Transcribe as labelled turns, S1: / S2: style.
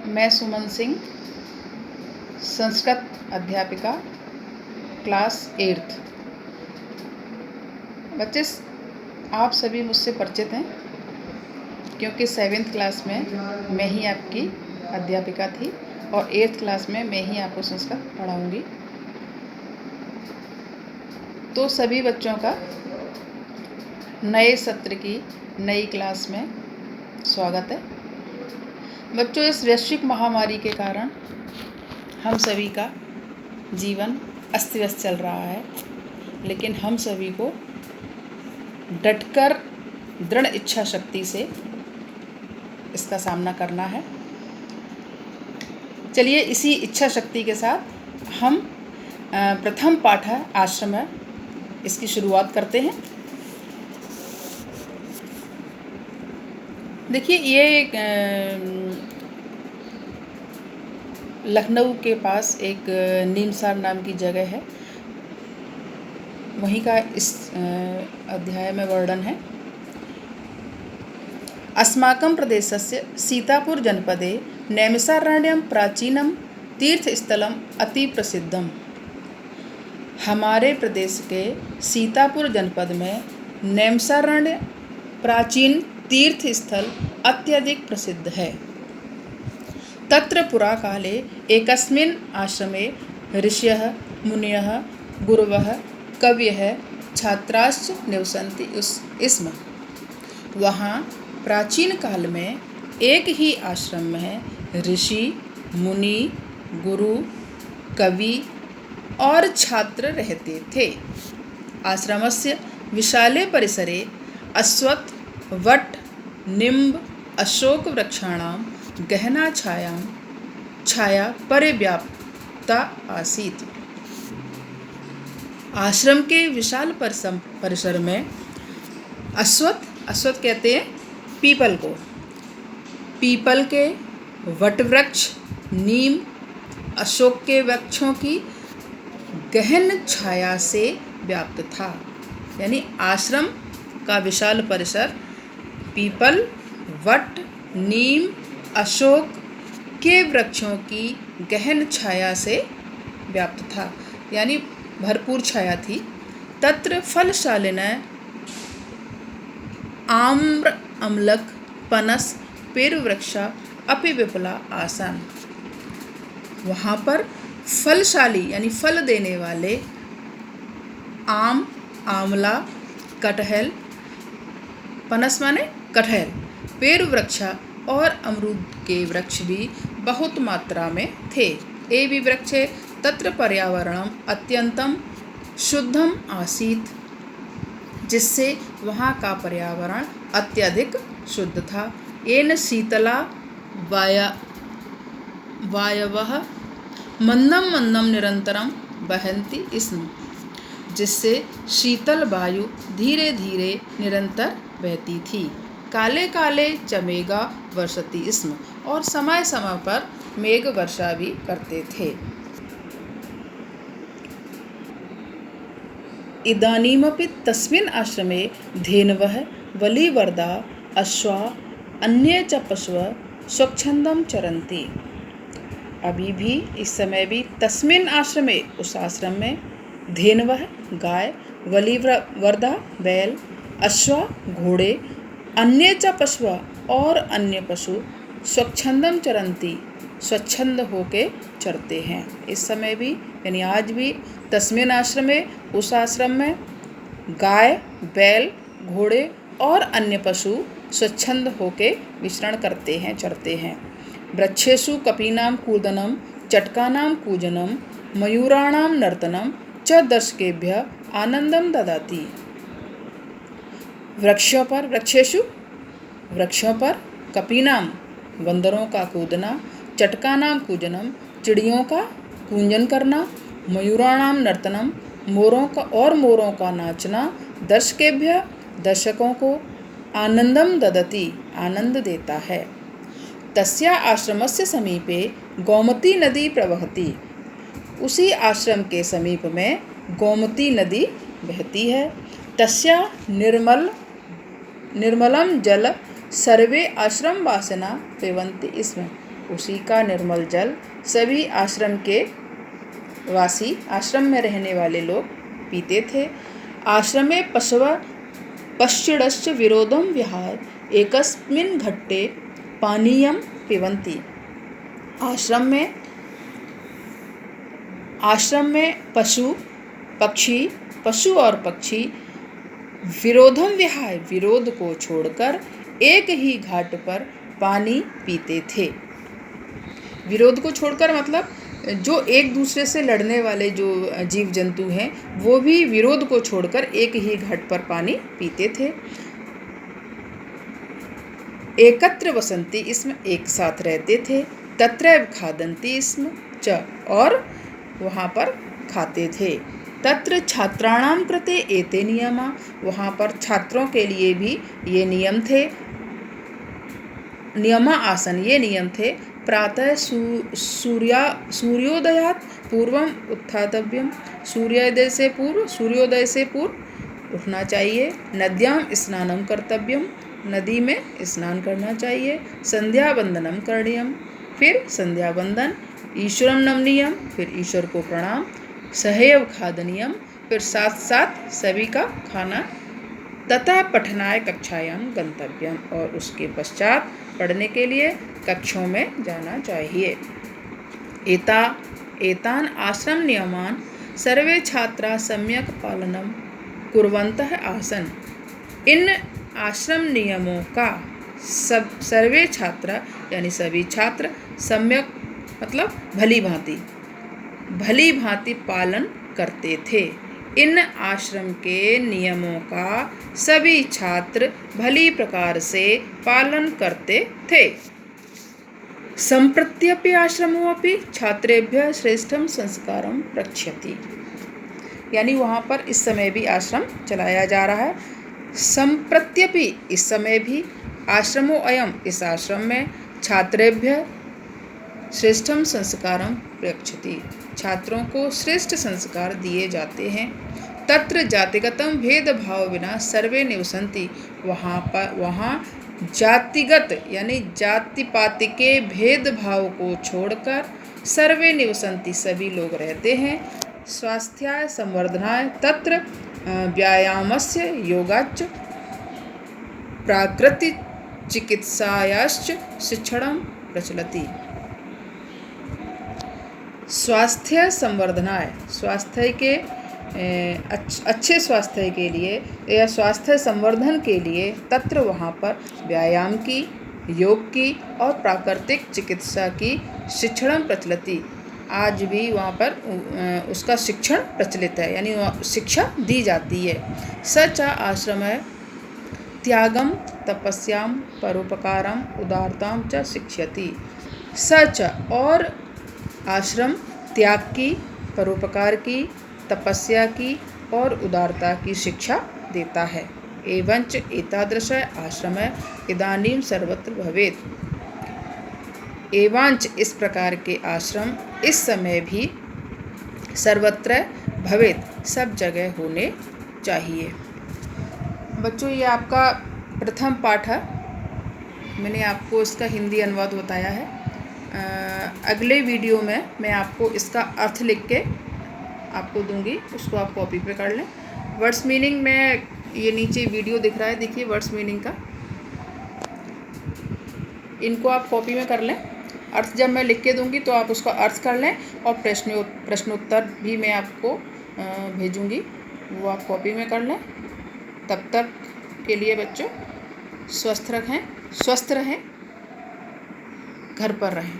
S1: मैं सुमन सिंह, संस्कृत अध्यापिका, class 8th। बच्चे, आप सभी मुझसे परिचित हैं क्योंकि 7th क्लास में मैं ही आपकी अध्यापिका थी और 8th क्लास में मैं ही आपको संस्कृत पढ़ाऊंगी। तो सभी बच्चों का नए सत्र की नई क्लास में स्वागत है। बच्चों, इस वैश्विक महामारी के कारण हम सभी का जीवन अस्त व्यस्त चल रहा है, लेकिन हम सभी को डटकर दृढ़ इच्छा शक्ति से इसका सामना करना है। चलिए, इसी इच्छा शक्ति के साथ हम प्रथम पाठ है आश्रम है, इसकी शुरुआत करते हैं। देखिए, ये लखनऊ के पास एक नीमसार नाम की जगह है, वहीं का इस अध्याय में वर्णन है। अस्माकं प्रदेशस्य सीतापुर जनपदे नैमिषारण्यं प्राचीनं तीर्थस्थलम् अति प्रसिद्धम्। हमारे प्रदेश के सीतापुर जनपद में नैमिषारण्य प्राचीन तीर्थ स्थल अत्यधिक प्रसिद्ध है। तत्र पुराकाले एकस्मिन् आश्रमे ऋषयः मुनयः गुरवः कवयः छात्राश्च निवसन्ति स्म। वहाँ प्राचीन काल में एक ही आश्रम में ऋषि, मुनि, गुरु, कवि और छात्र रहते थे। आश्रमस्य विशाले परिसरे अश्वत्थ, वट, निम्ब, अशोक वृक्षाणां गहना छाया परिव्याप्ता आसीत्। आश्रम के विशाल परिसर में अश्वत्थ कहते हैं पीपल को, पीपल के, वट वृक्ष, नीम, अशोक के वृक्षों की गहन छाया से व्याप्त था। यानी आश्रम का विशाल परिसर पीपल, वट, नीम, अशोक के वृक्षों की गहन छाया से व्याप्त था, यानी भरपूर छाया थी। तत्र फलशालिनः आम्र, अम्लक, पनस, पेरुवृक्षा अपि विपुला आसन। वहाँ पर फलशाली यानी फल देने वाले आम, आंवला, कटहल, पनस माने कटहल, पेरुवृक्षा और अमरूद के वृक्ष भी बहुत मात्रा में थे। एवं वृक्षे तत्र पर्यावरणम अत्यंतम शुद्धम आसीत्, जिससे वहाँ का पर्यावरण अत्यधिक शुद्ध था। येन शीतला वायवः मंदम मंदम निरंतरम बहन्ति स्म, जिससे शीतल वायु धीरे धीरे निरंतर बहती थी। काले काले च मेघा वर्षति स्म, और समय समय पर मेघ वर्षा भी करते थे। इदानीमपि तस्मिन् आश्रमे धेनवः, वलिवर्दा, अश्वा, अन्ये च पशवः स्वच्छंदं चरन्ति। अभी भी, इस समय भी तस्मिन् आश्रमे, उस आश्रम में धेनवः गाय, वलिवर्दा बैल, अश्वा घोड़े, अन्य च पशु और अन्य पशु स्वच्छंदम चरंती स्वच्छंद होके चरते हैं। इस समय भी यानी आज भी तस्मिन आश्रम में, उस आश्रम में गाय, बैल, घोड़े और अन्य पशु स्वच्छंद होके विचरण करते हैं, चरते हैं। वृक्षेषु कपीनां कूदनम, चटकानां कूजनम, मयूराणां नर्तनम च दर्शकेभ्यः आनंदम ददाति। वृक्षों पर कपीनाम बंदरों का कूदना, चटकानाम कूजनम चिड़ियों का कूंजन करना, मयूराणाम नर्तनम मोरों का नाचना, दर्शकेभ्य दर्शकों को आनंदम ददति आनंद देता है। तस्या आश्रमस्य समीपे गोमती नदी प्रवहति। उसी आश्रम के समीप में गोमती नदी बहती है। तस्या निर्मलम जल सर्वे आश्रमवासिनः पिबन्ति स्म। उसी का निर्मल जल सभी आश्रम के वासी, आश्रम में रहने वाले लोग पीते थे। आश्रमे पशव पश्चिडश्च विरोधम विहाय एकस्मिन् घट्टे पानीयम पिबन्ति। आश्रम में पशु और पक्षी विरोधम विहाय, विरोध को छोड़कर एक ही घाट पर पानी पीते थे। विरोध को छोड़कर मतलब जो एक दूसरे से लड़ने वाले जो जीव जंतु हैं वो भी विरोध को छोड़कर एक ही घाट पर पानी पीते थे। एकत्र वसंती, इसमें एक साथ रहते थे। तत्रैव खादन्ति स्म च, और वहाँ पर खाते थे। तत्र छात्राणां कृते एते नियमा, वहाँ पर छात्रों के लिए भी ये नियम थे, नियमा आसन, ये नियम थे। प्रातः सूर्योदयात् पूर्वम उत्थातव्यम, सूर्योदय से पूर्व उठना चाहिए। नद्यां स्नानं कर्तव्यम, नदी में स्नान करना चाहिए। संध्या वंदनम करणीयम, फिर संध्या वंदन। ईश्वरम नमनीयम, फिर ईश्वर को प्रणाम। सहैव खादनीयम, फिर साथ साथ सभी का खाना। तथा पठनाय कक्षायां गंतव्यम, और उसके पश्चात पढ़ने के लिए कक्षों में जाना चाहिए। एतान आश्रम नियमान सर्वे छात्रा सम्यक पालनम कुर्वन्तः आसन। इन आश्रम नियमों का सर्वे छात्र यानी सभी छात्र सम्यक मतलब भली भांति पालन करते थे। इन आश्रम के नियमों का सभी छात्र भली प्रकार से पालन करते थे। संप्रत्यपि आश्रमोऽपि छात्रेभ्यः श्रेष्ठं संस्कारं प्रयच्छति, यानी वहाँ पर इस समय भी आश्रम चलाया जा रहा है। संप्रत्यपि, इस समय भी। आश्रमो अयम, इस आश्रम में। छात्रेभ्यः श्रेष्ठम संस्कारम प्रयच्छति, छात्रों को श्रेष्ठ संस्कार दिए जाते हैं। तत्र जातिगतम भेदभाव विना सर्वे निवसन्ति, वहाँ जातिगत यानी जाति पाति के भेदभाव को छोड़कर सर्वे निवसन्ति, सभी लोग रहते हैं। स्वास्थ्याय संवर्धनाय तत्र व्यायामस्य योगाच्च प्राकृतिक चिकित्सायाश्च शिक्षणं प्रचलति। स्वास्थ्य संवर्धनाय, स्वास्थ्य के अच्छे स्वास्थ्य के लिए या स्वास्थ्य संवर्धन के लिए तत्र वहाँ पर व्यायाम की, योग की और प्राकृतिक चिकित्सा की शिक्षणं प्रचलति, आज भी वहाँ पर उसका शिक्षण प्रचलित है, यानी शिक्षा दी जाती है। सच आश्रम है त्यागम तपस्याम परोपकारम उदारताम च शिक्षयति। सच, और आश्रम त्याग की, परोपकार की, तपस्या की और उदारता की शिक्षा देता है। एवंच एतादृश आश्रम इदानीं सर्वत्र भवेत्। एवंच, इस प्रकार के आश्रम इस समय भी सर्वत्र भवेत्, सब जगह होने चाहिए। बच्चों, ये आपका प्रथम पाठ है, मैंने आपको इसका हिंदी अनुवाद बताया है। अगले वीडियो में मैं आपको इसका अर्थ लिख के आपको दूंगी, उसको आप कॉपी पे कर लें। वर्ड्स मीनिंग में ये नीचे वीडियो दिख रहा है, देखिए वर्ड्स मीनिंग का, इनको आप कॉपी में कर लें। अर्थ जब मैं लिख के दूंगी तो आप उसका अर्थ कर लें, और प्रश्नोत्तर भी मैं आपको भेजूंगी, वो आप कॉपी में कर लें। तब तक के लिए बच्चों स्वस्थ रहें, घर पर रहें।